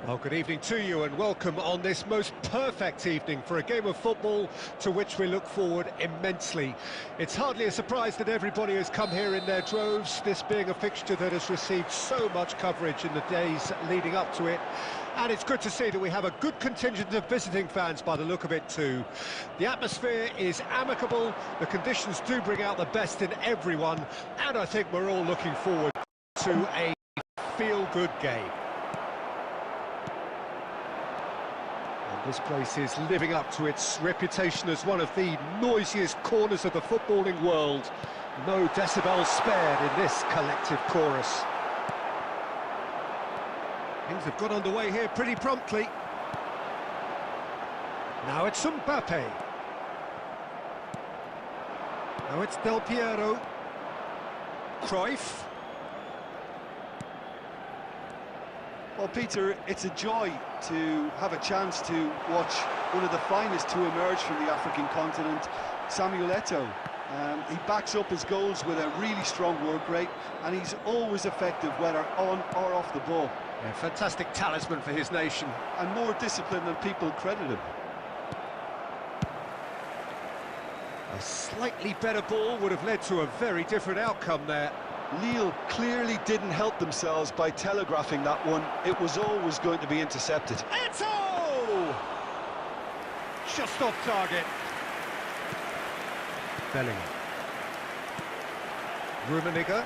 Well, good evening to you and welcome on this most perfect evening for a game of football to which we look forward immensely. It's hardly a surprise that everybody has come here in their droves, this being a fixture that has received so much coverage in the days leading up to it. And it's good to see that we have a good contingent of visiting fans by the look of it too. The atmosphere is amicable, the conditions do bring out the best in everyone, and I think we're all looking forward to a feel-good game. This place is living up to its reputation as one of the noisiest corners of the footballing world. No decibels spared in this collective chorus. Things have got underway here pretty promptly. Now it's Mbappe. Now it's Del Piero. Cruyff. Well, Peter, it's a joy to have a chance to watch one of the finest to emerge from the African continent, Samuel Eto'o. He backs up his goals with a really strong work rate, and he's always effective, whether on or off the ball. Yeah, fantastic talisman for his nation. And more disciplined than people credit him. A slightly better ball would have led to a very different outcome there. Lille clearly didn't help themselves by telegraphing that one. It was always going to be intercepted. Eto'o! Just off target. Bellingham. Rummenigge.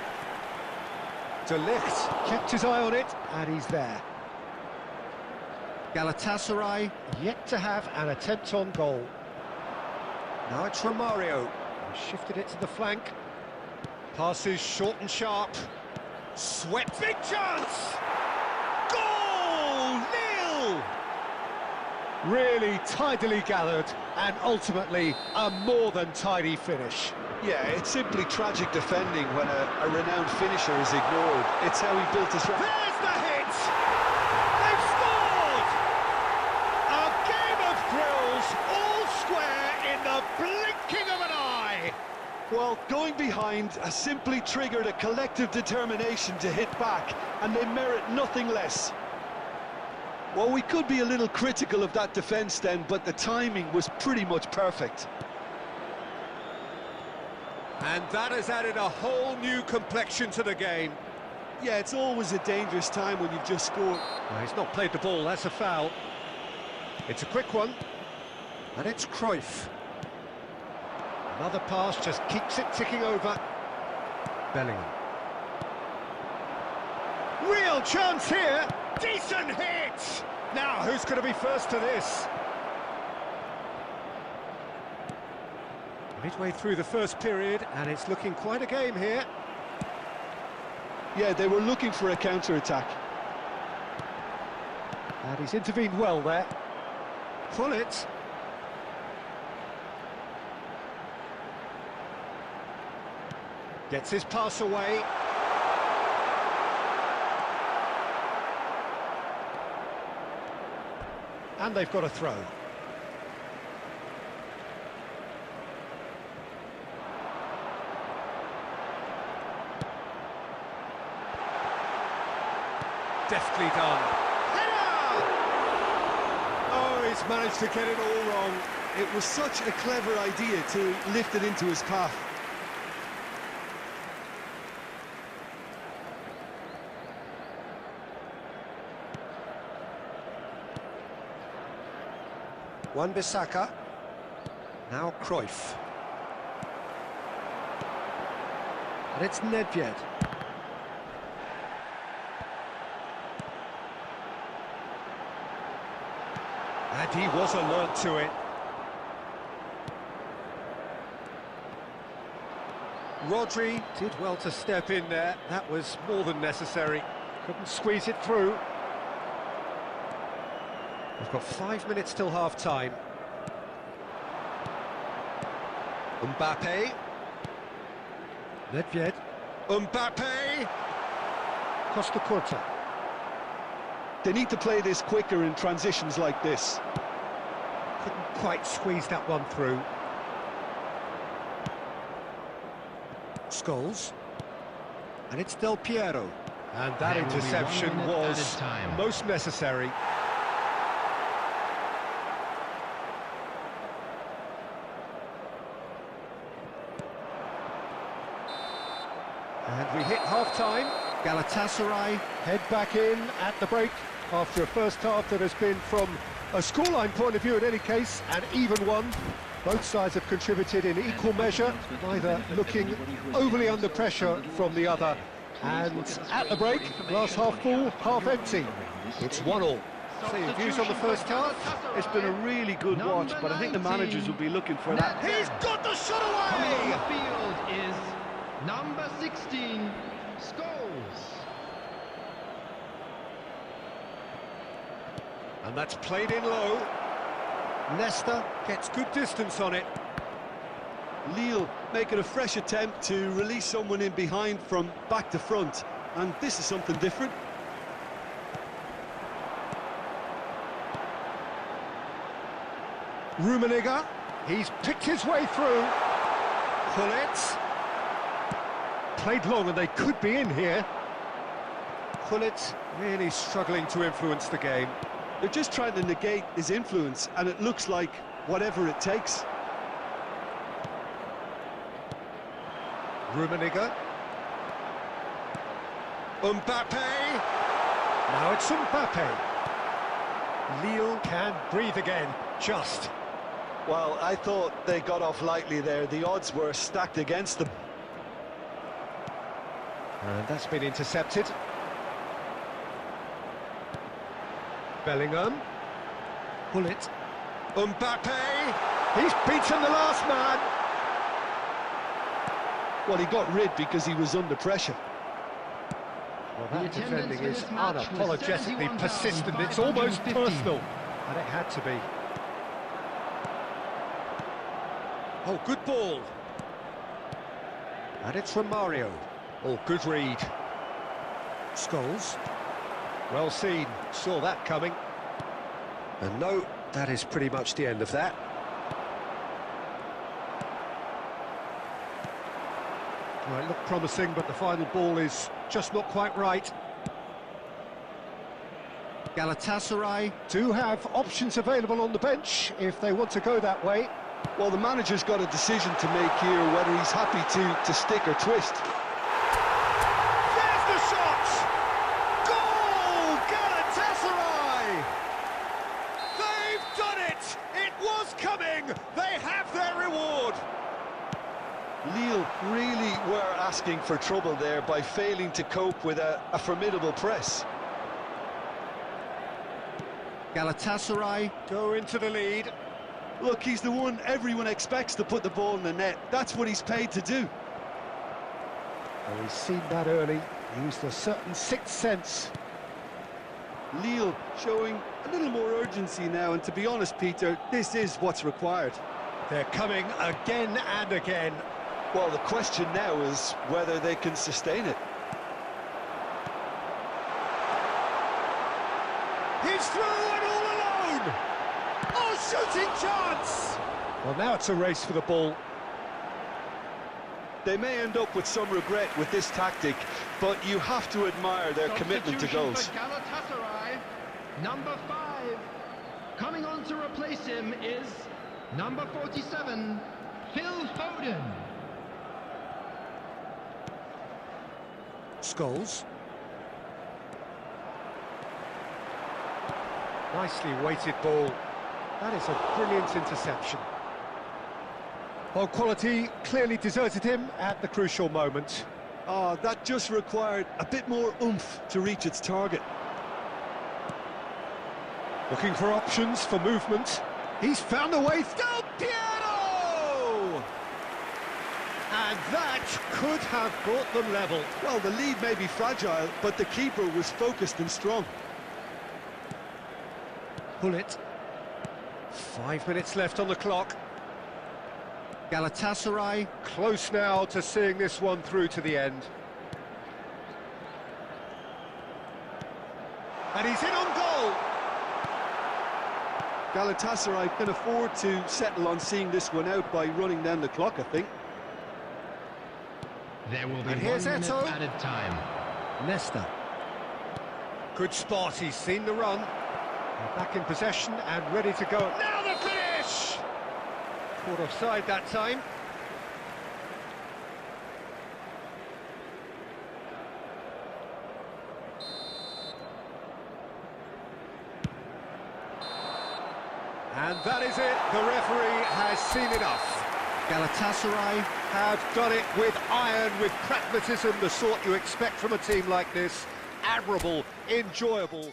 De Ligt kept his eye on it, and he's there. Galatasaray yet to have an attempt on goal. Now it's Romario. He shifted it to the flank. Passes short and sharp. Swept, big chance! Goal! Nil! Really tidily gathered, and ultimately a more than tidy finish. Yeah, it's simply tragic defending when a renowned finisher is ignored. It's how he built his... There's the hit! They've scored! A game of thrills, all square in the blinking of an eye! Well, going behind has simply triggered a collective determination to hit back, and they merit nothing less. Well, we could be a little critical of that defence then, but the timing was pretty much perfect. And that has added a whole new complexion to the game. Yeah, it's always a dangerous time when you've just scored. Well, he's not played the ball, that's a foul. It's a quick one, and it's Cruyff. Another pass just keeps it ticking over. Bellingham. Real chance here! Decent hit! Now, who's going to be first to this? Midway through the first period, and it's looking quite a game here. Yeah, they were looking for a counter-attack. And he's intervened well there. Pull it. Gets his pass away. And they've got a throw. Deftly done. Header! Oh, he's managed to get it all wrong. It was such a clever idea to lift it into his path. Wan-Bissaka. Now Cruyff. And it's Nedved. And he was alert to it. Rodri did well to step in there. That was more than necessary. Couldn't squeeze it through. We've got 5 minutes till half-time. Mbappe. Nedved. Mbappe. Costa Curta. They need to play this quicker in transitions like this. Couldn't quite squeeze that one through. Scholes. And it's Del Piero. And that interception was most necessary. And we hit half-time. Galatasaray head back in at the break after a first half that has been, from a scoreline point of view in any case, an even one. Both sides have contributed in equal measure, neither looking overly under pressure from the other. And at the break, glass half full, half empty. It's 1-1. So your views on the first half? It's been a really good watch, but I think the managers will be looking for that. He's got the shot away! Coming on the field is number 16, Scholes. And that's played in low. Nesta gets good distance on it. Lille making a fresh attempt to release someone in behind from back to front, and this is something different. Rummenigge, he's picked his way through. Gullit. Played long and they could be in here. Gullit really struggling to influence the game. They're just trying to negate his influence, and it looks like whatever it takes. Rummenigge. Mbappe. Now it's Mbappe. Lille can breathe again, just. Well, I thought they got off lightly there. The odds were stacked against them. And that's been intercepted. Bellingham. Gullit. Mbappe. He's beaten the last man. Well, he got rid because he was under pressure. Well, that defending is unapologetically persistent. It's almost personal. And it had to be. Oh, good ball. And it's from Mario. Oh, good read. Scholes. Well seen. Saw that coming. And no, that is pretty much the end of that. Well, it looked promising, but the final ball is just not quite right. Galatasaray do have options available on the bench if they want to go that way. Well, the manager's got a decision to make here, whether he's happy to stick or twist. There's the shot! Goal! Galatasaray! They've done it! It was coming! They have their reward! Lille really were asking for trouble there by failing to cope with a formidable press. Galatasaray go into the lead. Look, he's the one everyone expects to put the ball in the net. That's what he's paid to do. Well, he's seen that early, used a certain sixth sense. Lille showing a little more urgency now, and to be honest, Peter, this is what's required. They're coming again and again. Well, the question now is whether they can sustain it. He's through and all alone! Oh, shooting chance! Well, now it's a race for the ball. They may end up with some regret with this tactic, but you have to admire their commitment to goals. For Galatasaray, number 5. Coming on to replace him is number 47, Phil Foden. Scholes. Nicely weighted ball. That is a brilliant interception. Well, quality clearly deserted him at the crucial moment. Oh, that just required a bit more oomph to reach its target. Looking for options for movement. He's found a way through. Piero! And that could have brought them level. Well, the lead may be fragile, but the keeper was focused and strong. Gullit. 5 minutes left on the clock. Galatasaray close now to seeing this one through to the end. And he's in on goal! Galatasaray can afford to settle on seeing this one out by running down the clock, I think. There will be And here's 1 minute Eto'o. added time. Nesta. Good spot, he's seen the run. They're back in possession and ready to go. Now the finish! Caught offside that time. And that is it, the referee has seen enough. Galatasaray have done it with iron, with pragmatism, the sort you expect from a team like this. Admirable, enjoyable.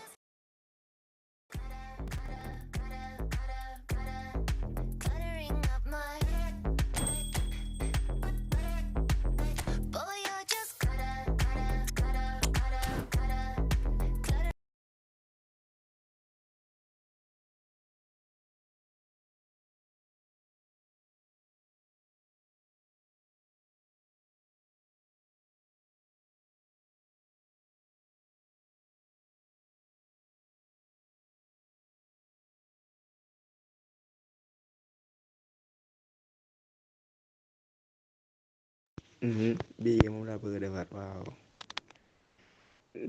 Bii moom laa bëgg a defaat waaw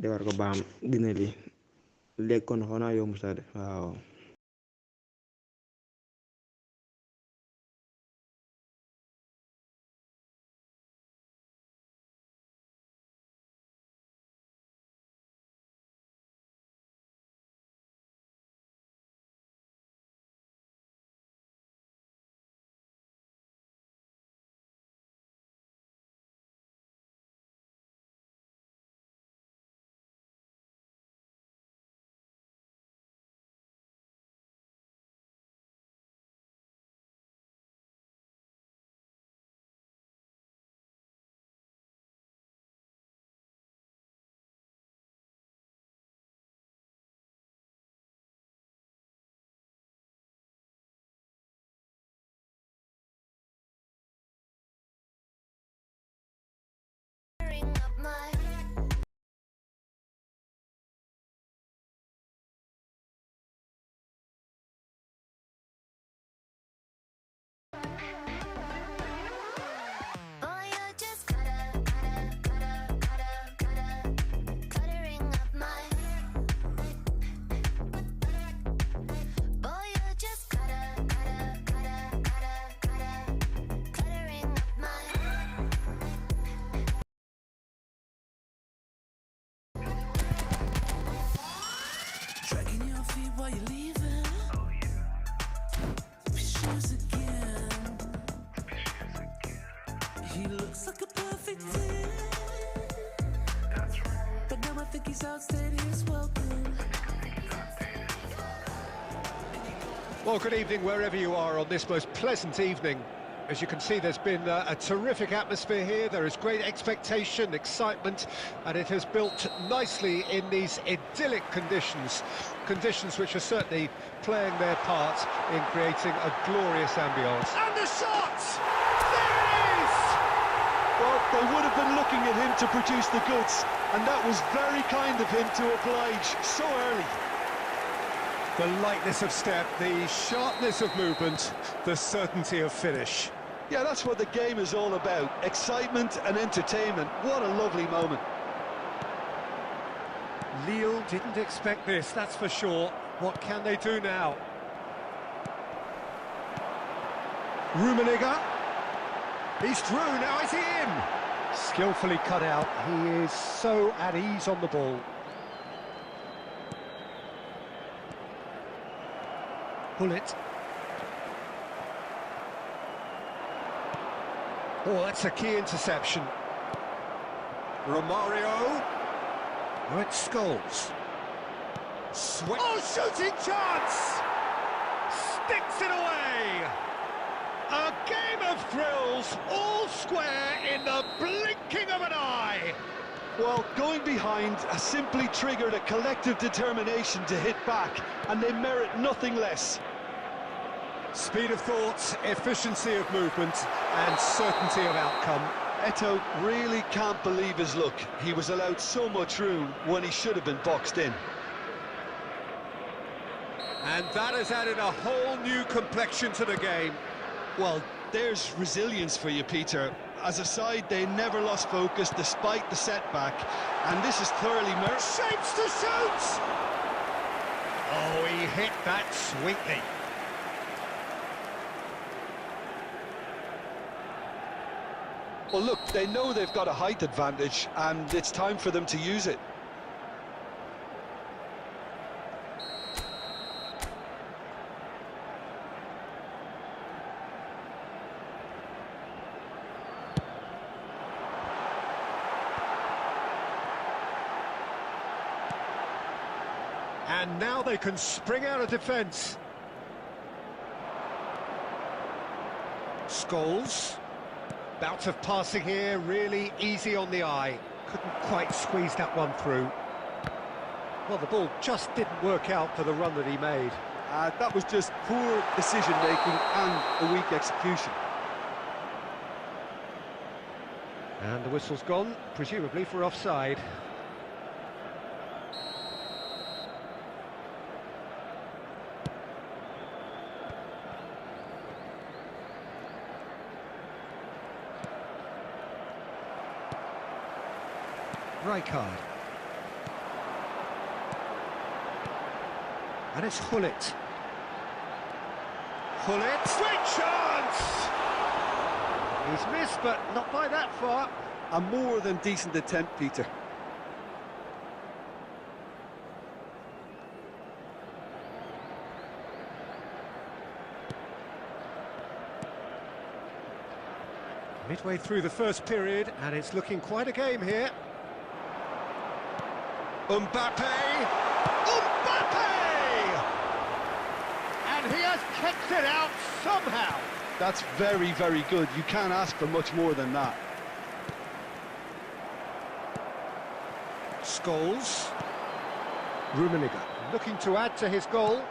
defar ko baam dina li léegi kon xaw naa yomb sax de waaw. Dragging your feet while you're leaving. Shoes again. He looks like a perfect 10. But now I think he's outstayed his welcome. Well, good evening wherever you are on this most pleasant evening. As you can see, there's been a terrific atmosphere here. There is great expectation, excitement, and it has built nicely in these idyllic conditions. Conditions which are certainly playing their part in creating a glorious ambience. And the shot! There it is! Well, they would have been looking at him to produce the goods, and that was very kind of him to oblige so early. The lightness of step, the sharpness of movement, the certainty of finish. Yeah, that's what the game is all about. Excitement and entertainment. What a lovely moment. Lille didn't expect this, that's for sure. What can they do now? Rummenigge. He's through, now is he in? Skillfully cut out, he is so at ease on the ball. Bullet. Oh, that's a key interception. Romario. Oh, it's Scholes. Oh, shooting chance! Sticks it away! A game of thrills, all square in the blinking of an eye! Well, going behind has simply triggered a collective determination to hit back, and they merit nothing less. Speed of thought, efficiency of movement, and certainty of outcome. Eto'o really can't believe his luck. He was allowed so much room when he should have been boxed in. And that has added a whole new complexion to the game. Well, there's resilience for you, Peter. as a side, they never lost focus despite the setback, and this is thoroughly Shapes to shoot! Oh, he hit that sweetly. Well, look, they know they've got a height advantage, and it's time for them to use it. And now they can spring out of defence. Scholes. Bouts of passing here, really easy on the eye. Couldn't quite squeeze that one through. Well, the ball just didn't work out for the run that he made. That was just poor decision-making and a weak execution. And the whistle's gone, presumably for offside. Rijkaard. And it's Gullit. Gullit, sweet chance! He's missed, but not by that far. A more than decent attempt, Peter. Midway through the first period, and it's looking quite a game here. Mbappe! And he has kicked it out somehow. That's very, very good. You can't ask for much more than that. Scholes. Rummenigge looking to add to his goal.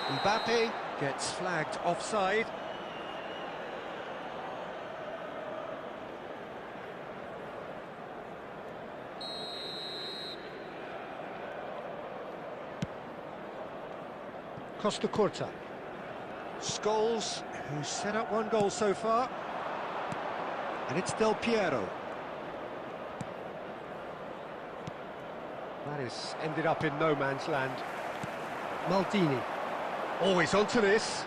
Mbappe gets flagged offside. Costa Curta. Scholes, who's set up one goal so far. And it's Del Piero. That is ended up in no man's land. Maldini. Always onto this.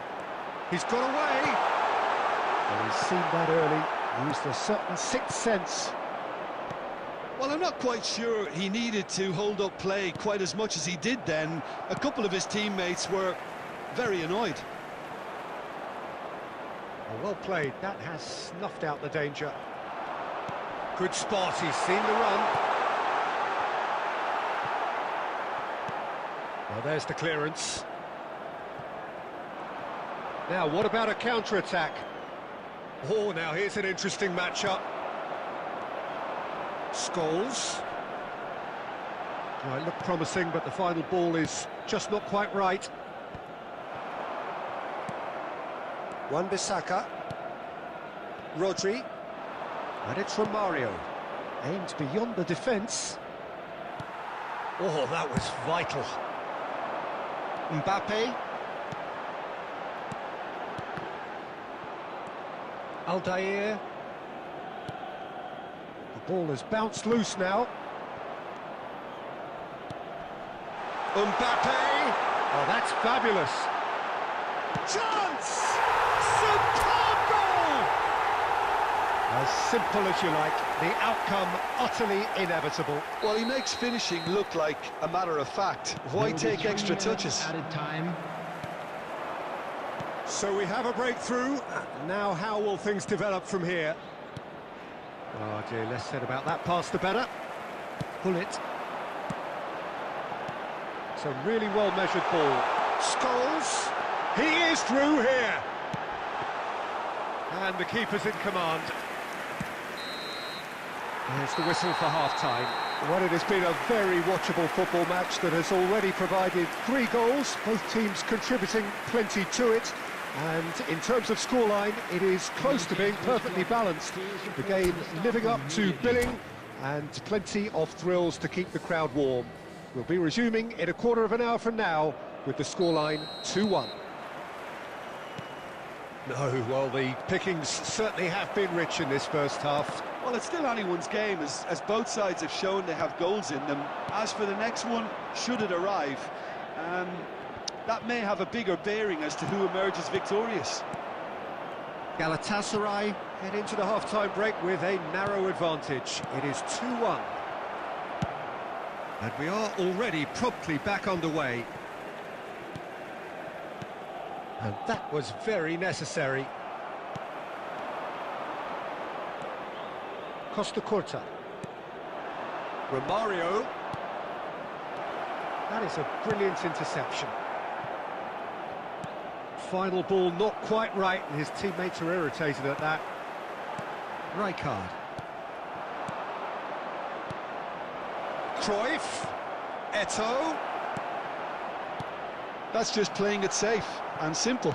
He's got away. Well, he's seen that early. Used a certain sixth sense. Well, I'm not quite sure he needed to hold up play quite as much as he did then. A couple of his teammates were very annoyed. Well played. That has snuffed out the danger. Good spot. He's seen the run. Well, there's the clearance. Now, what about a counter-attack? Oh, now here's an interesting matchup. Scholes. Well, it looked promising, but the final ball is just not quite right. Wan-Bissaka. Rodri. And it's Romario. Aimed beyond the defence. Oh, that was vital. Mbappe. Aldair. The ball has bounced loose now. Mbappe! Oh, that's fabulous. Chance! Superb goal! As simple as you like, the outcome utterly inevitable. Well, he makes finishing look like a matter of fact. Why take extra touches? Added time. So we have a breakthrough. Now how will things develop from here? Oh dear, less said about that pass the better. Gullit. It's a really well-measured ball. Scholes. He is through here. And the keeper's in command. There's the whistle for half-time. Well, it has been a very watchable football match that has already provided 3 goals, both teams contributing plenty to it. And in terms of scoreline, it is close to being perfectly balanced. The game living up to billing and plenty of thrills to keep the crowd warm. We'll be resuming in a quarter of an hour from now with the scoreline 2-1. No, well, the pickings certainly have been rich in this first half. Well, it's still anyone's game, as both sides have shown they have goals in them. As for the next one, should it arrive, that may have a bigger bearing as to who emerges victorious. Galatasaray head into the half-time break with a narrow advantage. It is 2-1. And we are already promptly back underway. And that was very necessary. Costa Curta. Romario. That is a brilliant interception. Final ball not quite right, and his teammates are irritated at that. Rijkaard. Cruyff. Eto'o. That's just playing it safe and simple.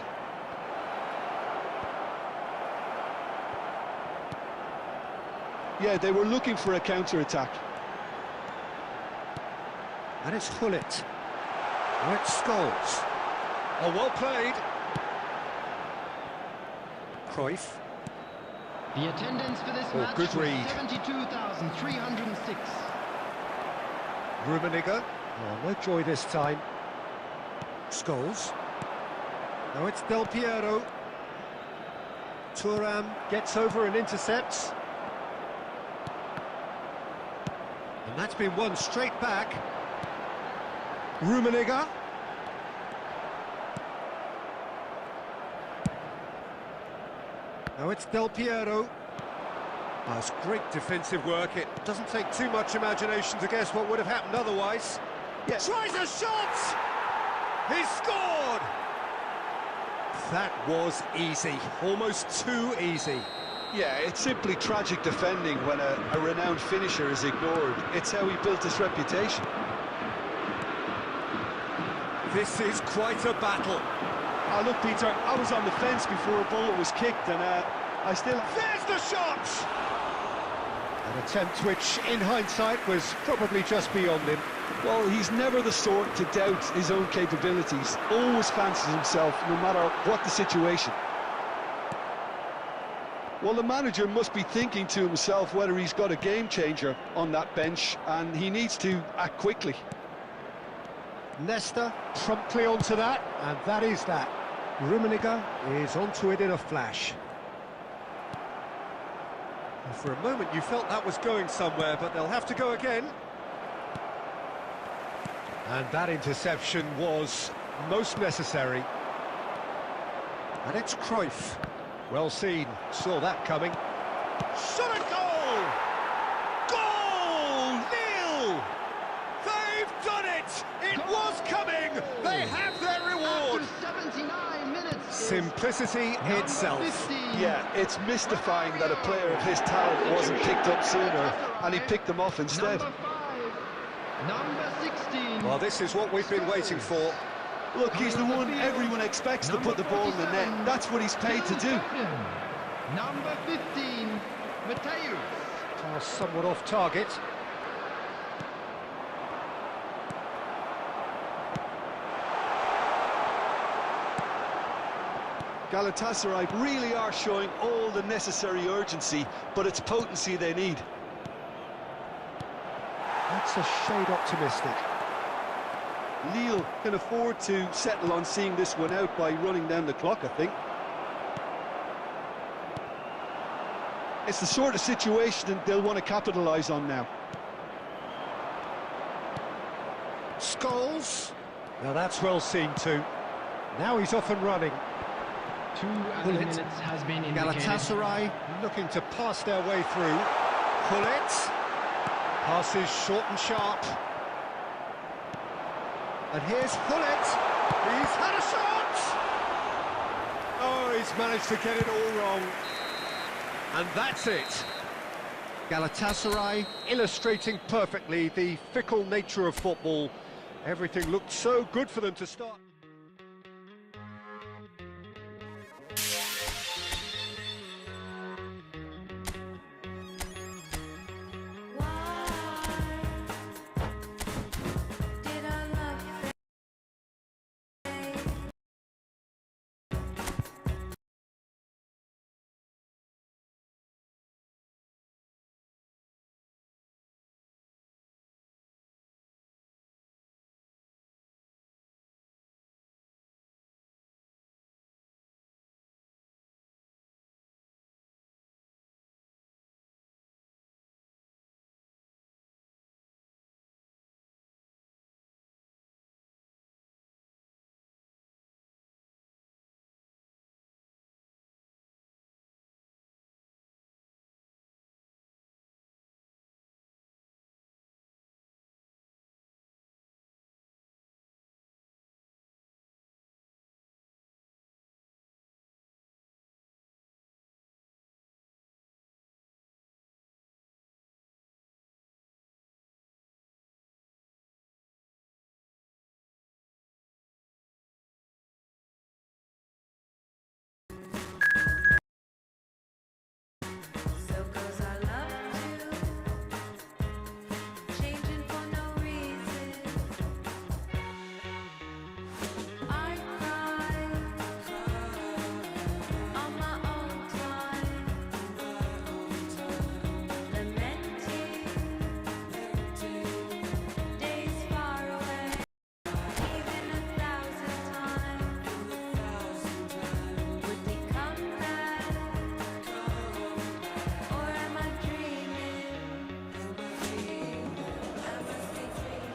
Yeah, they were looking for a counter-attack. And it's Hullet. Now it's Scholes. Oh, well played. Cruyff. The attendance for this match good was read. 72,306. Rummenigge. Oh, no joy this time. Scholes. Now it's Del Piero. Thuram gets over and intercepts. And that's been won straight back. Rummenigge. Now it's Del Piero. That's great defensive work. It doesn't take too much imagination to guess what would have happened otherwise. Yeah. Tries a shot! He scored! That was easy, almost too easy. Yeah, it's simply tragic defending when a renowned finisher is ignored. It's how he built his reputation. This is quite a battle. Ah, look, Peter, I was on the fence before a ball was kicked, and I still... There's the shot! An attempt which, in hindsight, was probably just beyond him. Well, he's never the sort to doubt his own capabilities. Always fancies himself, no matter what the situation. Well, the manager must be thinking to himself whether he's got a game-changer on that bench, and he needs to act quickly. Nesta promptly onto that, and that is that. Rummenigge is onto it in a flash. And for a moment you felt that was going somewhere, but they'll have to go again. And that interception was most necessary. And it's Cruyff. Well seen, saw that coming. Shot and goal! Goal! Nil! They've done it! It was coming! They have their reward! After 79 minutes. Simplicity itself. 50. Yeah, it's mystifying that a player of his talent wasn't picked up sooner, and he picked them off instead. Number 5. Number 16. Well, this is what we've been waiting for. Look, he's the one everyone expects to put the ball in the net. That's what he's paid to do. Number 15, Mateus. Pass somewhat off target. Galatasaray really are showing all the necessary urgency, but it's potency they need. That's a shade optimistic. Lille can afford to settle on seeing this one out by running down the clock, I think. It's the sort of situation that they'll want to capitalise on now. Scholes. Now that's well seen too. Now he's off and running. 2 minutes has been indicated. Galatasaray looking to pass their way through. Hullet. Passes short and sharp. And here's Hullet. He's had a shot! Oh, he's managed to get it all wrong. And that's it. Galatasaray illustrating perfectly the fickle nature of football. Everything looked so good for them to start.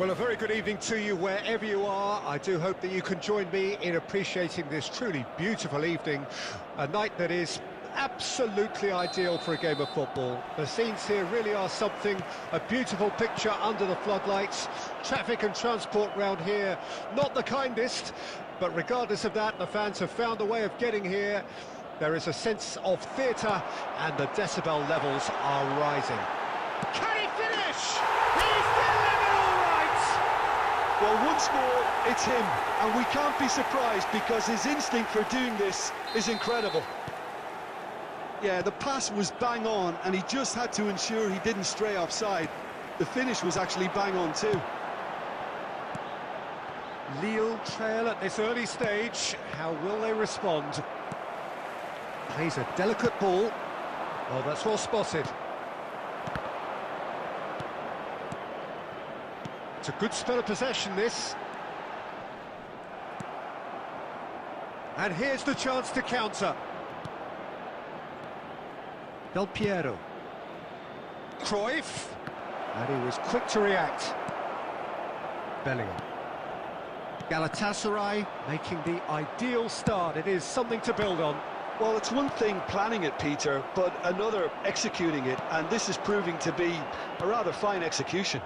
Well, a very good evening to you wherever you are. I do hope that you can join me in appreciating this truly beautiful evening, a night that is absolutely ideal for a game of football. The scenes here really are something, a beautiful picture under the floodlights. Traffic and transport round here, not the kindest, but regardless of that, the fans have found a way of getting here. There is a sense of theatre, and the decibel levels are rising. Can he finish? He's delivered all right! Well, once more, it's him, and we can't be surprised because his instinct for doing this is incredible. Yeah, the pass was bang on, and he just had to ensure he didn't stray offside. The finish was actually bang on too. Lille trail at this early stage. How will they respond? Plays a delicate ball. Oh, that's well spotted. It's a good spell of possession, this. And here's the chance to counter. Del Piero. Cruyff. And he was quick to react. Bellingham. Galatasaray making the ideal start. It is something to build on. Well, it's one thing planning it, Peter, but another executing it, and this is proving to be a rather fine execution.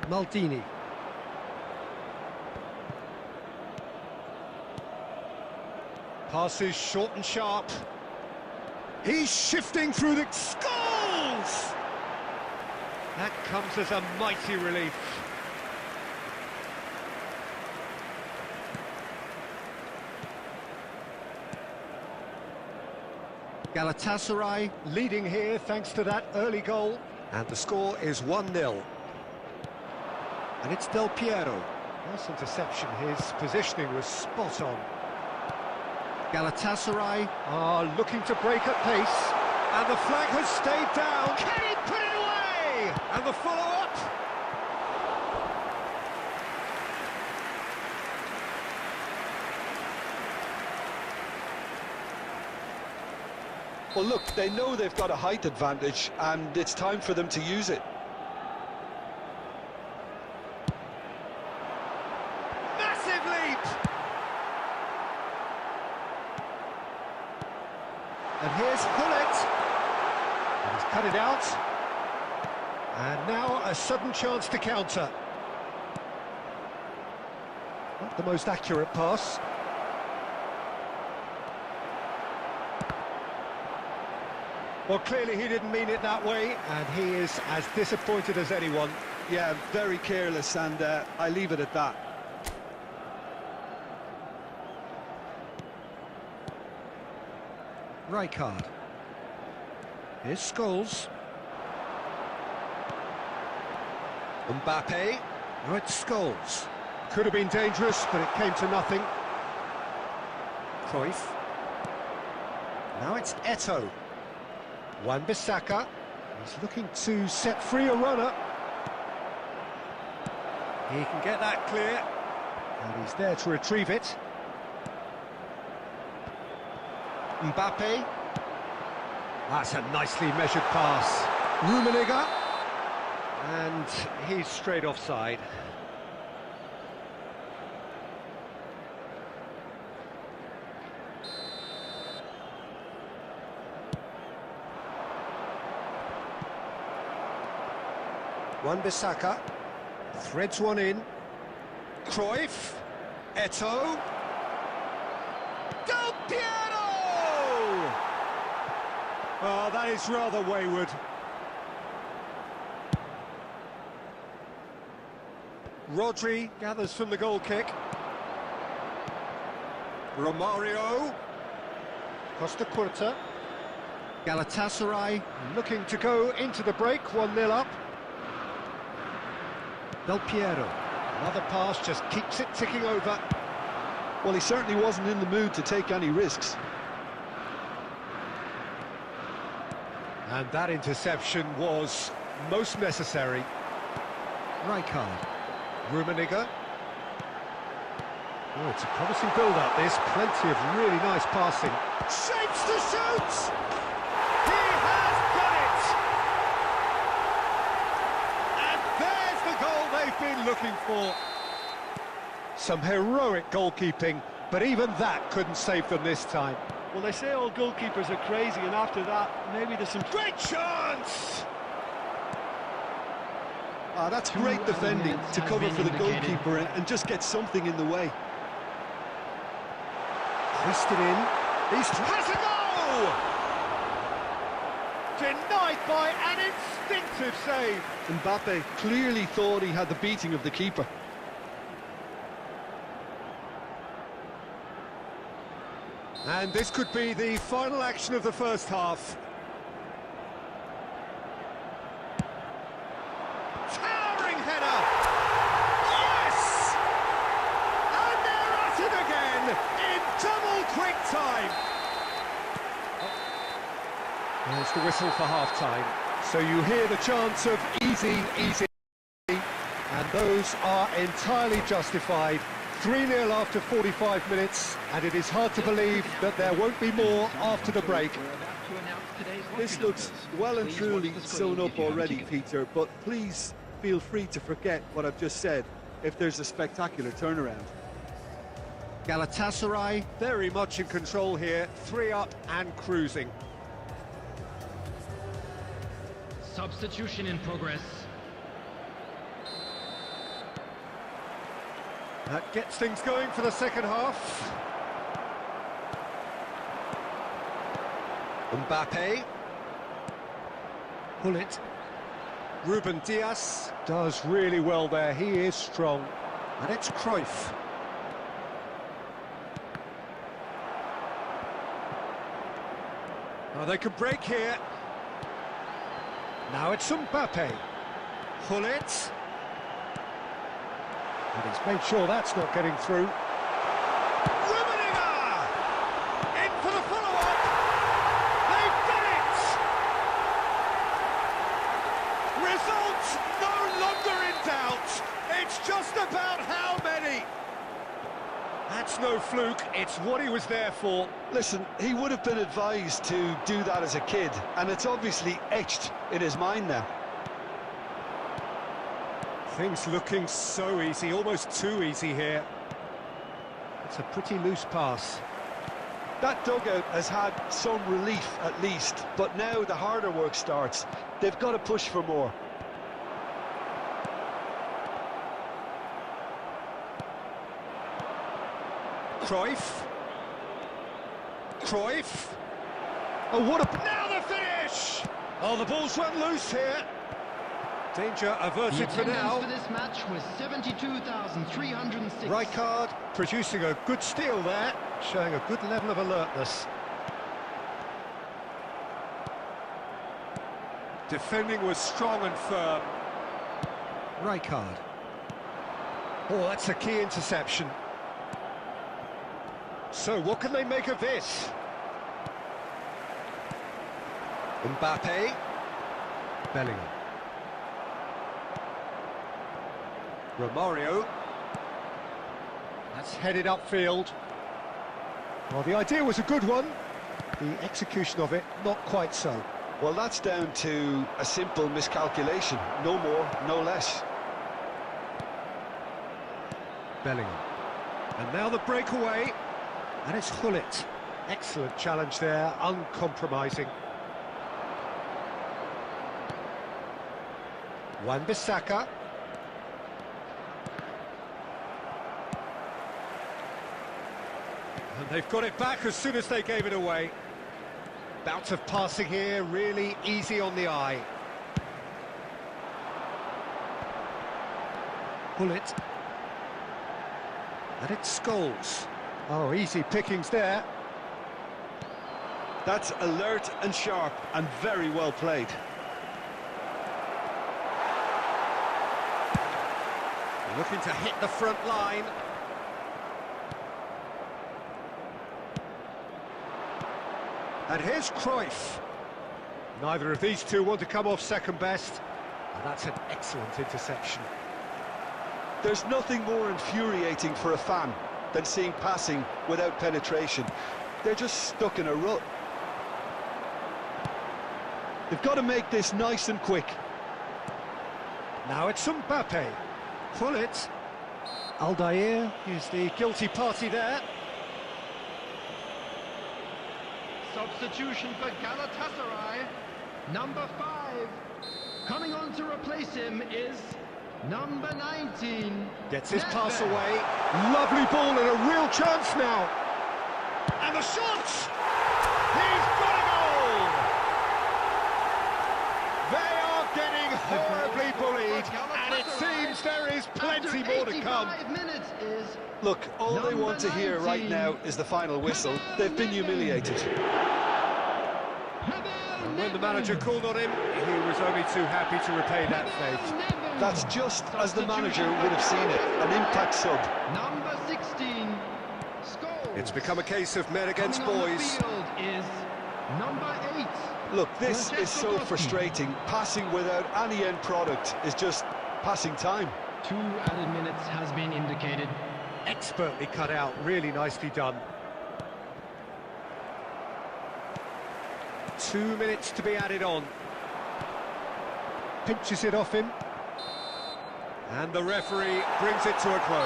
Maldini. Passes short and sharp. He's shifting through the goals! That comes as a mighty relief. Galatasaray leading here thanks to that early goal. And the score is 1-0. And it's Del Piero. Nice interception, his positioning was spot on. Galatasaray are looking to break at pace. And the flag has stayed down. Can he put it away? And the follow-up. Well, look, they know they've got a height advantage, and it's time for them to use it. Massive leap! And here's Hullet. And he's cut it out. And now a sudden chance to counter. Not the most accurate pass. Well, clearly he didn't mean it that way, and he is as disappointed as anyone. Yeah, very careless, and I leave it at that. Rijkaard. Here's Scholes. Mbappe. Now it's Scholes. Could have been dangerous, but it came to nothing. Cruyff. Now it's Eto'o. Wan-Bissaka. He's looking to set free a runner. He can get that clear. And he's there to retrieve it. Mbappe. That's a nicely measured pass. Rummenigge. And he's straight offside. Wan-Bissaka threads one in. Cruyff. Eto'o. Del Piero! Oh, that is rather wayward. Rodri gathers from the goal kick. Romario. Costa Curta. Galatasaray looking to go into the break, 1-0 up. Del Piero. Another pass just keeps it ticking over. Well, he certainly wasn't in the mood to take any risks. And that interception was most necessary. Rijkaard. Rummenigge. Oh, it's a promising build-up, this. Plenty of really nice passing. Shapes to shoot! He has done it! And there's the goal they've been looking for. Some heroic goalkeeping, but even that couldn't save them this time. Well, they say all goalkeepers are crazy, and after that, maybe there's some... Great chance! Ah, that's great defending to cover for the goalkeeper and just get something in the way. Twisted in. Has a goal! Denied by an instinctive save. Mbappe clearly thought he had the beating of the keeper. And this could be the final action of the first half. Towering header! Yes! And they're at it again in double quick time. There's the whistle for half-time. So you hear the chants of easy, easy, and those are entirely justified. 3-0 after 45 minutes, and it is hard to believe that there won't be more after the break. This looks well and truly sewn up already, Peter, but please feel free to forget what I've just said if there's a spectacular turnaround. Galatasaray very much in control here, 3 up and cruising. Substitution in progress. That gets things going for the second half. Mbappe. Pull it. Ruben Dias does really well there. He is strong. And it's Cruyff. Oh, they could break here. Now it's Mbappe. Pull it. And he's made sure that's not getting through. Rummenigge! In for the follow-up! They've done it! Results no longer in doubt. It's just about how many. That's no fluke, it's what he was there for. Listen, he would have been advised to do that as a kid, and it's obviously etched in his mind now. Things looking so easy, almost too easy here. It's a pretty loose pass. That dugout has had some relief at least, but now the harder work starts. They've got to push for more. Cruyff. Cruyff. Oh, what a... Now the finish! Oh, the ball's run loose here. Danger averted for now. The attendance for this match was 72,306. Rijkaard producing a good steal there, showing a good level of alertness. Defending was strong and firm. Rijkaard. Oh, that's a key interception. So, what can they make of this? Mbappe. Bellingham. Romario. That's headed upfield. Well, the idea was a good one. The execution of it, not quite so. Well, that's down to a simple miscalculation. No more, no less. Bellingham. And now the breakaway. And it's Hullet. Excellent challenge there, uncompromising. Wan-Bissaka. And they've got it back as soon as they gave it away. Bout of passing here, really easy on the eye. Hullet. And it's Scholes. Oh, easy pickings there. That's alert and sharp and very well played. Looking to hit the front line. And here's Cruyff. Neither of these two want to come off second best. And that's an excellent interception. There's nothing more infuriating for a fan than seeing passing without penetration. They're just stuck in a rut. They've got to make this nice and quick. Now it's Mbappe. Pull it. Aldair is the guilty party there. Substitution for Galatasaray. Number 5. Coming on to replace him is number 19. Gets his pass Nedved. away. Lovely ball and a real chance now. And the shot! He's got a goal! They are getting horribly bullied, and it seems there is plenty more to come. 85 minutes is Look, all they Number want to hear right 19. now is the final whistle. They've been humiliated. And when the manager called on him, he was only too happy to repay that faith. That's just as the manager would have seen it, an impact sub. Number 16. Scores. It's become a case of men against Coming on the boys. field is number 8. Look, this is so frustrating. Passing without any end product is just passing time. 2 added minutes has been indicated. Expertly cut out, really nicely done. 2 minutes to be added on. Pinches it off him. And the referee brings it to a close.